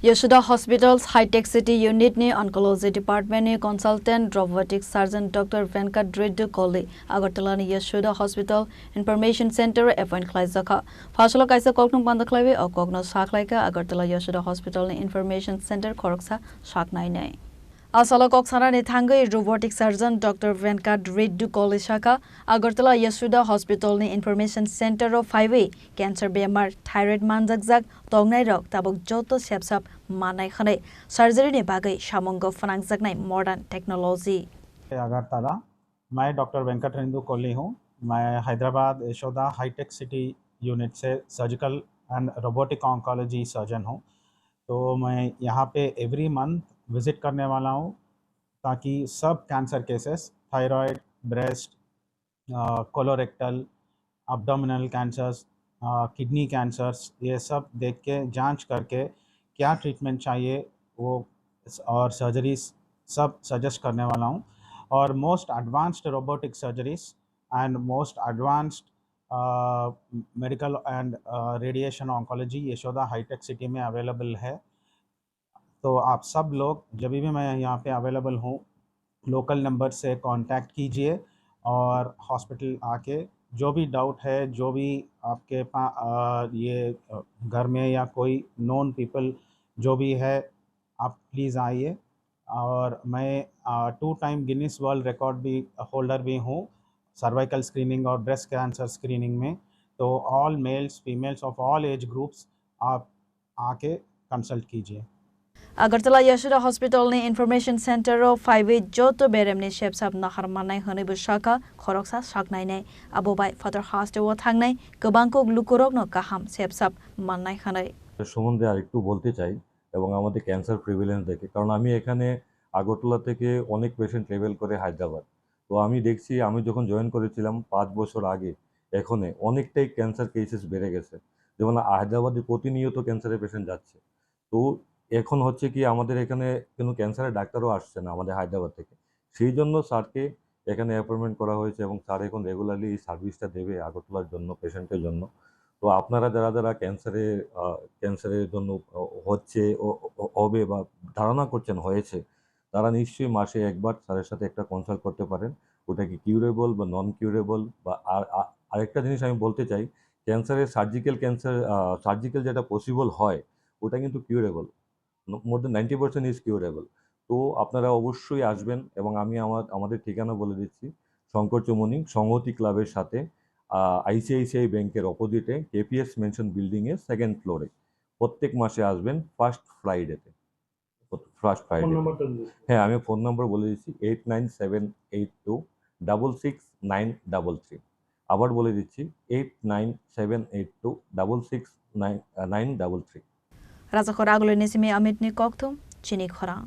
Yashoda Hospital's Hitech City Unit ni Oncology Department ni Consultant Robotic Surgeon Dr. Venkat Riddu Kolli Agartala ni Yashoda Hospital Information Center Appoint Khlaijakha Phasalo kaisa kokthum Panda Khlaiwi or Kokno Sakwlaikha Agartala Yashoda Hospital ni Information Center Khoroksa Saknainai Asala Koksana ni thangai Robotic Surgeon Dr. Venkat Riddu Kolli Shaka Agartala Yashoda Hospital ni Information Center of Highway Cancer Bemar Thyroid Manjakjak Tongnai Rok Tabuk Joto Sepsap Manai Khane Surgery ni bagai Shamongo Fanangjaknai Modern Technology Agartala मैं doctor Venkat रिंदु Kolli हूँ। मैं Hyderabad Yashoda hi tech City unit से surgical and robotic oncology surgeon हूँ। तो मैं यहाँ पे every month visit करने वाला हूँ ताकि सब cancer cases thyroid, breast, colorectal, abdominal cancers, kidney cancers ये सब देख के जांच करके क्या ट्रीटमेंट चाहिए वो और सर्जरीज सब सजेस्ट करने वाला हूँ। और most advanced robotic surgeries and most advanced medical and radiation oncology Yashoda hi tech City में अवेलेबल है। तो आप सब लोग जब भी मैं यहाँ पे अवेलेबल हूँ लोकल नंबर से कांटेक्ट कीजिए और हॉस्पिटल आके जो भी डाउट है, जो भी आपके पास ये घर में या कोई नोन पीपल जो भी है, आप प्लीज़ आइए। और मैं 2 टाइम गिनीज वर्ल्ड रिकॉर्ड भी होल्डर भी हूँ सर्वाइकल स्क्रीनिंग और ब्रेस्ट कैंसर स्क्रीनिंग में। तो all mails females of all age groups आप आके कंसल्ट कीजिए। Agartala Yashoda Hospital ni Information Center of Highway Joto Berem ni Shepsap Nahar Manai Hone Bushaka Khoroksa Saknainai Abobai Father Haste wa Thangnai Gobangko Glukurok no Kaham Shepsap Manai Hane সম্বন্ধে আরেকটু বলতে চাই এবং আমাদের cancer prevalence দেখে, কারণ আমি এখানে আগরতলা থেকে অনেক পেশেন্ট ট্রাভেল করে হায়দ্রাবাদ। তো আমি দেখছি আমি যখন জয়েন করেছিলাম 5 বছর আগে এখন অনেকটাই ক্যান্সার কেসেস বেড়ে গেছে। যেমন হায়দ্রাবাদে প্রতিনিয়ত ক্যান্সারের পেশেন্ট যাচ্ছে। তো এখন হচ্ছে কি আমাদের এখানে কোনো ক্যান্সারের ডাক্তারও আসছে না আমাদের হায়দ্রাবাদ থেকে। সেই জন্য স্যারকে এখানে অ্যাপয়েন্টমেন্ট করা হয়েছে এবং স্যার এখন রেগুলারলি এই সার্ভিসটা দেবে আগরতলার জন্য পেশেন্টের জন্য। তো আপনারা যারা ক্যান্সারের জন্য হচ্ছে হবে বা ধারণা করছেন হয়েছে, তারা নিশ্চয়ই মাসে একবার স্যারের সাথে একটা কনসাল্ট করতে পারেন। ওটা কি কিউরেবল বা নন কিউরেবল বা আরেকটা জিনিস আমি বলতে চাই, সার্জিক্যাল যেটা পসিবল হয় ওটা কিন্তু curable, more than 90% is curable. তো আপনারা অবশ্যই আসবেন এবং আমি আমাদের ঠিকানা বলে দিচ্ছি, শঙ্কর চৌমুহনী সংহতি ক্লাবের সাথে আইসিআইসিআই ব্যাংকের অপোজিটে কেপিএস মেনশন বিল্ডিংয়ে 2nd ফ্লোরে। প্রত্যেক মাসে আসবেন ফার্স্ট ফ্রাইডেতে। হ্যাঁ, আমি ফোন নম্বর বলে দিচ্ছি 8978266933। আবার বলে দিচ্ছি 8978266933। Raja Khoraglo Nisimi Amit ni Kokthum Chini Khorang